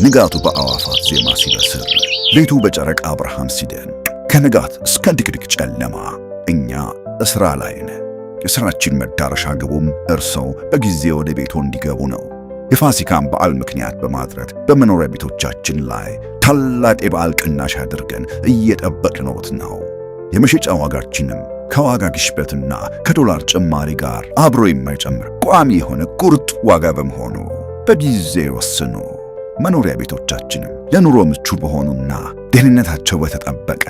ንጋቱ በአዋፋት ዜማ ሲበስር፣ ሌቱ በጨረቃ ብርሃን ሲደምቅ፣ ከንጋት እስከ ድቅድቅ ጨለማ እኛ እስራ ላይ ነን። የሥራችን መዳረሻ ግቡም እርሰው በጊዜ ወደ ቤቶ እንዲገቡ ነው። የፋሲካን በዓል ምክንያት በማድረግ በመኖሪያ ቤቶቻችን ላይ ታላቅ የበዓል ቅናሽ አድርገን እየጠበቅነዎት ነው። የመሸጫ ዋጋችንም ከዋጋ ግሽበትና ከዶላር ጭማሪ ጋር አብሮ የማይጨምር ቋሚ የሆነ ቁርጥ ዋጋ በመሆኑ በጊዜ ወስኑ። መኖሪያ ቤቶቻችንም ለኑሮ ምቹ በሆኑና ደህንነታቸው በተጠበቀ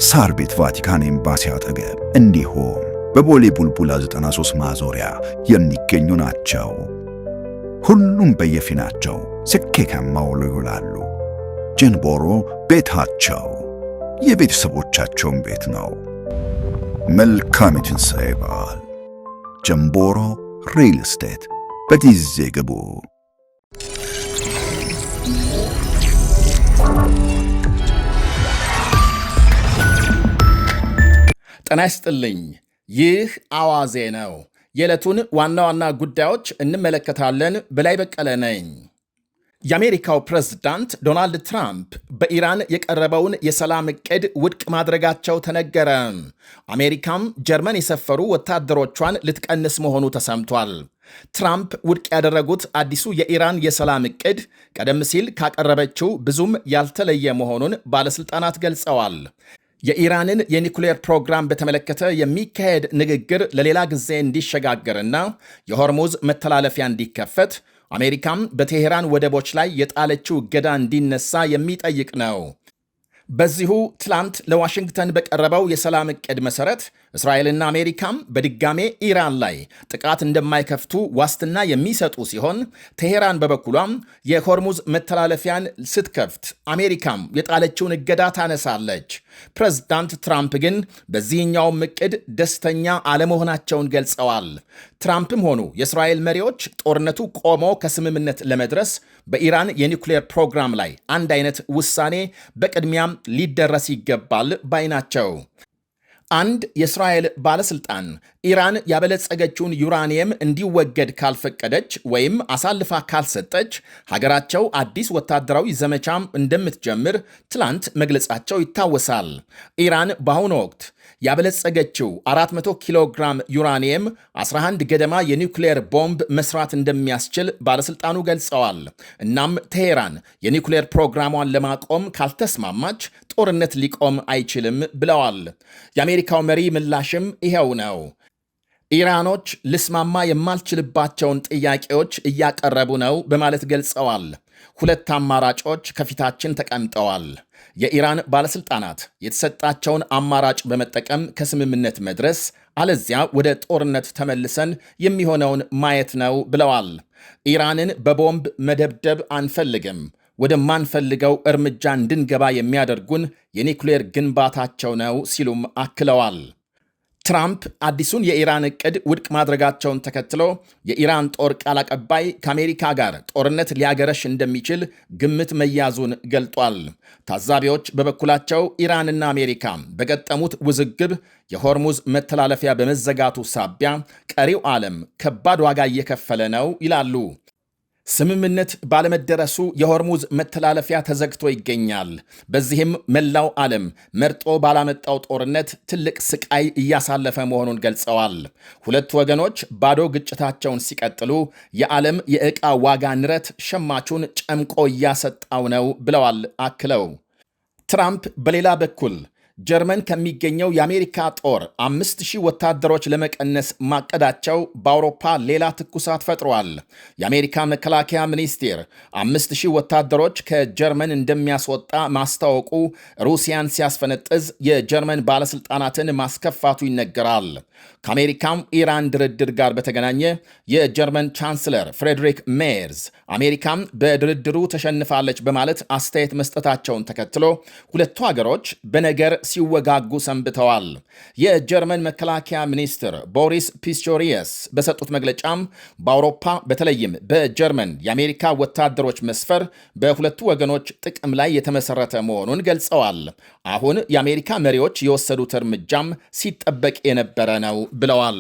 ሳር ቤት ቫቲካን ኤምባሲ አጠገብ እንዲሁም በቦሌ ቡልቡላ 93 ማዞሪያ የሚገኙ ናቸው። ሁሉም በየፊናቸው ስኬታማ ውሎ ይውላሉ። ጀንቦሮ ቤታቸው የቤተሰቦቻቸውን ቤት ነው። መልካም የትንሣኤ በዓል። ጀንቦሮ ሪል ስቴት። በጊዜ ግቡ። ጤና ይስጥልኝ። ይህ አዋዜ ነው። የዕለቱን ዋና ዋና ጉዳዮች እንመለከታለን። በላይ በቀለ ነኝ። የአሜሪካው ፕሬዝዳንት ዶናልድ ትራምፕ በኢራን የቀረበውን የሰላም ዕቅድ ውድቅ ማድረጋቸው ተነገረ። አሜሪካም ጀርመን የሰፈሩ ወታደሮቿን ልትቀንስ መሆኑ ተሰምቷል። ትራምፕ ውድቅ ያደረጉት አዲሱ የኢራን የሰላም ዕቅድ ቀደም ሲል ካቀረበችው ብዙም ያልተለየ መሆኑን ባለሥልጣናት ገልጸዋል። የኢራንን የኒኩሌር ፕሮግራም በተመለከተ የሚካሄድ ንግግር ለሌላ ጊዜ እንዲሸጋገርና የሆርሙዝ መተላለፊያ እንዲከፈት አሜሪካም በቴሄራን ወደቦች ላይ የጣለችው እገዳ እንዲነሳ የሚጠይቅ ነው። በዚሁ ትላንት ለዋሽንግተን በቀረበው የሰላም ዕቅድ መሠረት እስራኤልና አሜሪካም በድጋሜ ኢራን ላይ ጥቃት እንደማይከፍቱ ዋስትና የሚሰጡ ሲሆን ቴሄራን በበኩሏም የሆርሙዝ መተላለፊያን ስትከፍት አሜሪካም የጣለችውን እገዳ ታነሳለች። ፕሬዝዳንት ትራምፕ ግን በዚህኛውም ዕቅድ ደስተኛ አለመሆናቸውን ገልጸዋል። ትራምፕም ሆኑ የእስራኤል መሪዎች ጦርነቱ ቆሞ ከስምምነት ለመድረስ በኢራን የኒውክሌር ፕሮግራም ላይ አንድ አይነት ውሳኔ በቅድሚያም ሊደረስ ይገባል ባይ ናቸው። አንድ የእስራኤል ባለሥልጣን ኢራን ያበለጸገችውን ዩራኒየም እንዲወገድ ካልፈቀደች ወይም አሳልፋ ካልሰጠች ሀገራቸው አዲስ ወታደራዊ ዘመቻም እንደምትጀምር ትላንት መግለጻቸው ይታወሳል። ኢራን በአሁኑ ወቅት ያበለጸገችው 400 ኪሎ ግራም ዩራኒየም 11 ገደማ የኒውክሌር ቦምብ መስራት እንደሚያስችል ባለሥልጣኑ ገልጸዋል። እናም ቴሄራን የኒውክሌር ፕሮግራሟን ለማቆም ካልተስማማች ጦርነት ሊቆም አይችልም ብለዋል። የአሜሪካው መሪ ምላሽም ይኸው ነው። ኢራኖች ልስማማ የማልችልባቸውን ጥያቄዎች እያቀረቡ ነው በማለት ገልጸዋል። ሁለት አማራጮች ከፊታችን ተቀምጠዋል። የኢራን ባለሥልጣናት የተሰጣቸውን አማራጭ በመጠቀም ከስምምነት መድረስ፣ አለዚያ ወደ ጦርነት ተመልሰን የሚሆነውን ማየት ነው ብለዋል። ኢራንን በቦምብ መደብደብ አንፈልግም፣ ወደማንፈልገው እርምጃ እንድንገባ የሚያደርጉን የኒውክሌር ግንባታቸው ነው ሲሉም አክለዋል። ትራምፕ አዲሱን የኢራን ዕቅድ ውድቅ ማድረጋቸውን ተከትሎ የኢራን ጦር ቃል አቀባይ ከአሜሪካ ጋር ጦርነት ሊያገረሽ እንደሚችል ግምት መያዙን ገልጧል። ታዛቢዎች በበኩላቸው ኢራንና አሜሪካ በገጠሙት ውዝግብ የሆርሙዝ መተላለፊያ በመዘጋቱ ሳቢያ ቀሪው ዓለም ከባድ ዋጋ እየከፈለ ነው ይላሉ። ስምምነት ባለመደረሱ የሆርሙዝ መተላለፊያ ተዘግቶ ይገኛል። በዚህም መላው ዓለም መርጦ ባላመጣው ጦርነት ትልቅ ስቃይ እያሳለፈ መሆኑን ገልጸዋል። ሁለቱ ወገኖች ባዶ ግጭታቸውን ሲቀጥሉ የዓለም የዕቃ ዋጋ ንረት ሸማቹን ጨምቆ እያሰጣው ነው ብለዋል። አክለው ትራምፕ በሌላ በኩል ጀርመን ከሚገኘው የአሜሪካ ጦር 5000 ወታደሮች ለመቀነስ ማቀዳቸው በአውሮፓ ሌላ ትኩሳት ፈጥሯል። የአሜሪካ መከላከያ ሚኒስቴር 5000 ወታደሮች ከጀርመን እንደሚያስወጣ ማስታወቁ ሩሲያን ሲያስፈነጥዝ የጀርመን ባለሥልጣናትን ማስከፋቱ ይነገራል። ከአሜሪካም ኢራን ድርድር ጋር በተገናኘ የጀርመን ቻንስለር ፍሬድሪክ ሜርዝ አሜሪካም በድርድሩ ተሸንፋለች በማለት አስተያየት መስጠታቸውን ተከትሎ ሁለቱ ሀገሮች በነገር ሲወጋጉ ሰንብተዋል። የጀርመን መከላከያ ሚኒስትር ቦሪስ ፒስቶሪየስ በሰጡት መግለጫም በአውሮፓ በተለይም በጀርመን የአሜሪካ ወታደሮች መስፈር በሁለቱ ወገኖች ጥቅም ላይ የተመሰረተ መሆኑን ገልጸዋል። አሁን የአሜሪካ መሪዎች የወሰዱት እርምጃም ሲጠበቅ የነበረ ነው ብለዋል።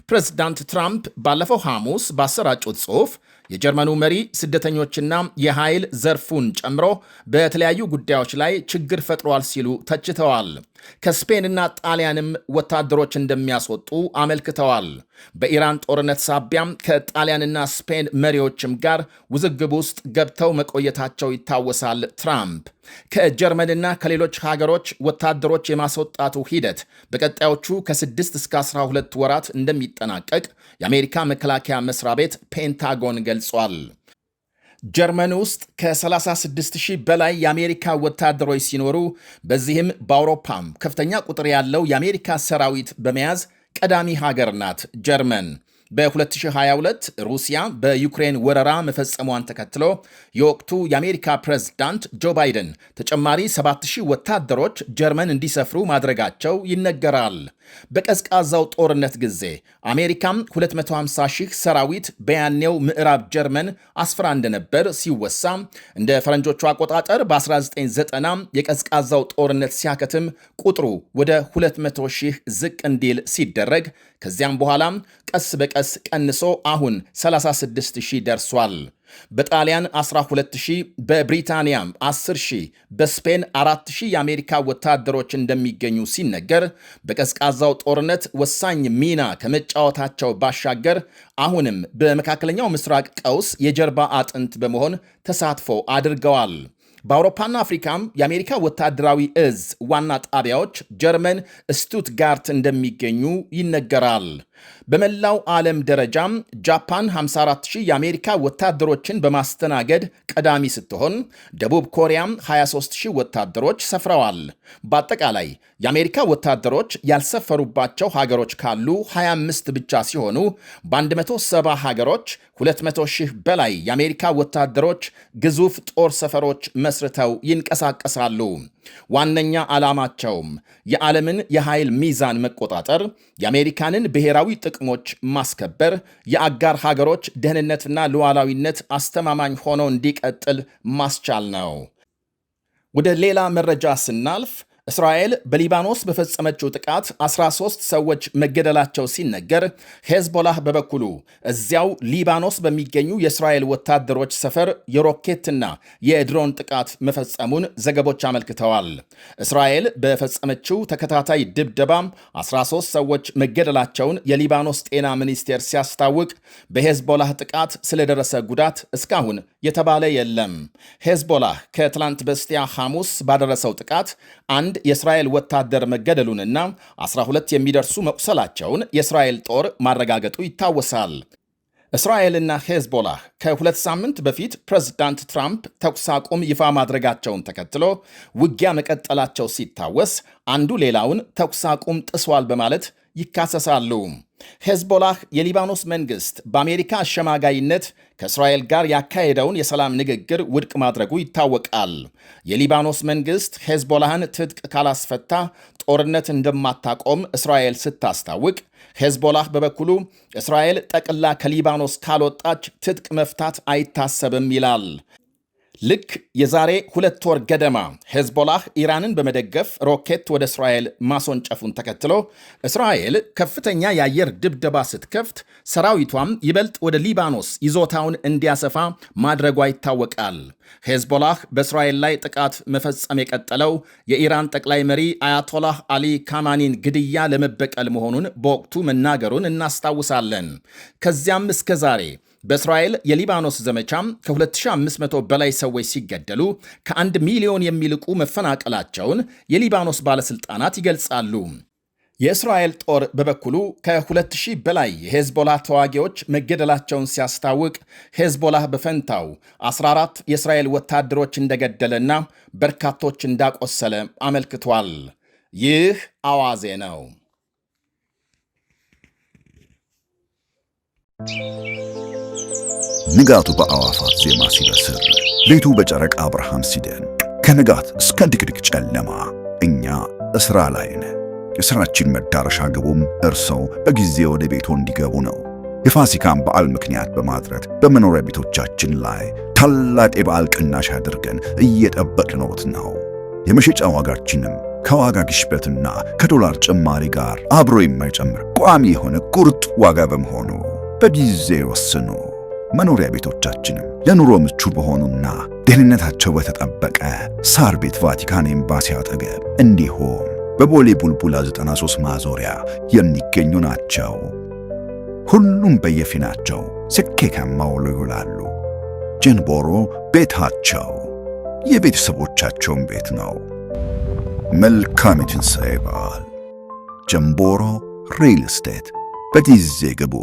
ፕሬዝዳንት ትራምፕ ባለፈው ሐሙስ ባሰራጩት ጽሑፍ የጀርመኑ መሪ ስደተኞችና የኃይል ዘርፉን ጨምሮ በተለያዩ ጉዳዮች ላይ ችግር ፈጥሯል ሲሉ ተችተዋል። ከስፔንና ጣሊያንም ወታደሮች እንደሚያስወጡ አመልክተዋል። በኢራን ጦርነት ሳቢያም ከጣሊያንና ስፔን መሪዎችም ጋር ውዝግብ ውስጥ ገብተው መቆየታቸው ይታወሳል። ትራምፕ ከጀርመንና ከሌሎች ሀገሮች ወታደሮች የማስወጣቱ ሂደት በቀጣዮቹ ከ6 እስከ 12 ወራት እንደሚጠናቀቅ የአሜሪካ መከላከያ መስሪያ ቤት ፔንታጎን ገልጿል። ጀርመን ውስጥ ከ36,000 በላይ የአሜሪካ ወታደሮች ሲኖሩ በዚህም በአውሮፓም ከፍተኛ ቁጥር ያለው የአሜሪካ ሰራዊት በመያዝ ቀዳሚ ሀገር ናት ጀርመን። በ2022 ሩሲያ በዩክሬን ወረራ መፈጸሟን ተከትሎ የወቅቱ የአሜሪካ ፕሬዝዳንት ጆ ባይደን ተጨማሪ 7,000 ወታደሮች ጀርመን እንዲሰፍሩ ማድረጋቸው ይነገራል። በቀዝቃዛው ጦርነት ጊዜ አሜሪካም 250,000 ሰራዊት በያኔው ምዕራብ ጀርመን አስፍራ እንደነበር ሲወሳ፣ እንደ ፈረንጆቹ አቆጣጠር በ1990 የቀዝቃዛው ጦርነት ሲያከትም ቁጥሩ ወደ 200,000 ዝቅ እንዲል ሲደረግ ከዚያም በኋላም ቀስ በቀስ ቀንሶ አሁን 36,000 ደርሷል። በጣሊያን 12,000፣ በብሪታንያም 10,000፣ በስፔን 4,000 የአሜሪካ ወታደሮች እንደሚገኙ ሲነገር በቀዝቃዛው ጦርነት ወሳኝ ሚና ከመጫወታቸው ባሻገር አሁንም በመካከለኛው ምስራቅ ቀውስ የጀርባ አጥንት በመሆን ተሳትፎ አድርገዋል። በአውሮፓና አፍሪካም የአሜሪካ ወታደራዊ እዝ ዋና ጣቢያዎች ጀርመን ስቱትጋርት እንደሚገኙ ይነገራል። በመላው ዓለም ደረጃም ጃፓን 54,000 የአሜሪካ ወታደሮችን በማስተናገድ ቀዳሚ ስትሆን ደቡብ ኮሪያም 23,000 ወታደሮች ሰፍረዋል። በአጠቃላይ የአሜሪካ ወታደሮች ያልሰፈሩባቸው ሀገሮች ካሉ 25 ብቻ ሲሆኑ በ170 ሀገሮች 200,000 በላይ የአሜሪካ ወታደሮች ግዙፍ ጦር ሰፈሮች መስርተው ይንቀሳቀሳሉ። ዋነኛ ዓላማቸውም የዓለምን የኃይል ሚዛን መቆጣጠር፣ የአሜሪካንን ብሔራዊ ጥቅሞች ማስከበር፣ የአጋር ሀገሮች ደህንነትና ሉዓላዊነት አስተማማኝ ሆኖ እንዲቀጥል ማስቻል ነው። ወደ ሌላ መረጃ ስናልፍ እስራኤል በሊባኖስ በፈጸመችው ጥቃት 13 ሰዎች መገደላቸው ሲነገር፣ ሄዝቦላህ በበኩሉ እዚያው ሊባኖስ በሚገኙ የእስራኤል ወታደሮች ሰፈር የሮኬትና የድሮን ጥቃት መፈጸሙን ዘገቦች አመልክተዋል። እስራኤል በፈጸመችው ተከታታይ ድብደባ 13 ሰዎች መገደላቸውን የሊባኖስ ጤና ሚኒስቴር ሲያስታውቅ፣ በሄዝቦላህ ጥቃት ስለደረሰ ጉዳት እስካሁን የተባለ የለም። ሄዝቦላህ ከትላንት በስቲያ ሐሙስ ባደረሰው ጥቃት አንድ የእስራኤል ወታደር መገደሉንና 12 የሚደርሱ መቁሰላቸውን የእስራኤል ጦር ማረጋገጡ ይታወሳል። እስራኤልና ሄዝቦላህ ከ2 ሳምንት በፊት ፕሬዝዳንት ትራምፕ ተኩስ አቁም ይፋ ማድረጋቸውን ተከትሎ ውጊያ መቀጠላቸው ሲታወስ፣ አንዱ ሌላውን ተኩስ አቁም ጥሷል በማለት ይካሰሳሉ። ሄዝቦላህ የሊባኖስ መንግሥት በአሜሪካ አሸማጋይነት ከእስራኤል ጋር ያካሄደውን የሰላም ንግግር ውድቅ ማድረጉ ይታወቃል። የሊባኖስ መንግሥት ሄዝቦላህን ትጥቅ ካላስፈታ ጦርነት እንደማታቆም እስራኤል ስታስታውቅ፣ ሄዝቦላህ በበኩሉ እስራኤል ጠቅላ ከሊባኖስ ካልወጣች ትጥቅ መፍታት አይታሰብም ይላል። ልክ የዛሬ 2 ወር ገደማ ሄዝቦላህ ኢራንን በመደገፍ ሮኬት ወደ እስራኤል ማስወንጨፉን ተከትሎ እስራኤል ከፍተኛ የአየር ድብደባ ስትከፍት ሰራዊቷም ይበልጥ ወደ ሊባኖስ ይዞታውን እንዲያሰፋ ማድረጓ ይታወቃል። ሄዝቦላህ በእስራኤል ላይ ጥቃት መፈጸም የቀጠለው የኢራን ጠቅላይ መሪ አያቶላህ አሊ ካማኒን ግድያ ለመበቀል መሆኑን በወቅቱ መናገሩን እናስታውሳለን። ከዚያም እስከ ዛሬ በእስራኤል የሊባኖስ ዘመቻም ከ2500 በላይ ሰዎች ሲገደሉ ከ1 ሚሊዮን የሚልቁ መፈናቀላቸውን የሊባኖስ ባለሥልጣናት ይገልጻሉ። የእስራኤል ጦር በበኩሉ ከ2000 በላይ የሄዝቦላህ ተዋጊዎች መገደላቸውን ሲያስታውቅ፣ ሄዝቦላህ በፈንታው 14 የእስራኤል ወታደሮች እንደገደለና በርካቶች እንዳቆሰለ አመልክቷል። ይህ አዋዜ ነው። ንጋቱ በአዕዋፋት ዜማ ሲበስር፣ ሌቱ በጨረቃ ብርሃን ሲደምቅ፣ ከንጋት እስከ ድቅድቅ ጨለማ እኛ እስራ ላይ ነን። የሥራችን መዳረሻ ግቡም እርሰው በጊዜ ወደ ቤቶ እንዲገቡ ነው። የፋሲካን በዓል ምክንያት በማድረግ በመኖሪያ ቤቶቻችን ላይ ታላቅ የበዓል ቅናሽ አድርገን እየጠበቅንዎት ነው። የመሸጫ ዋጋችንም ከዋጋ ግሽበትና ከዶላር ጭማሪ ጋር አብሮ የማይጨምር ቋሚ የሆነ ቁርጥ ዋጋ በመሆኑ በጊዜ ወስኑ። መኖሪያ ቤቶቻችንም ለኑሮ ምቹ በሆኑና ደህንነታቸው በተጠበቀ ሳር ቤት ቫቲካን ኤምባሲ አጠገብ እንዲሁም በቦሌ ቡልቡላ 93 ማዞሪያ የሚገኙ ናቸው። ሁሉም በየፊናቸው ስኬታማ ውለው ይውላሉ። ጀንቦሮ ቤታቸው የቤተሰቦቻቸውን ቤት ነው። መልካም የትንሣኤ በዓል። ጀንቦሮ ሪል ስቴት በጊዜ ግቡ።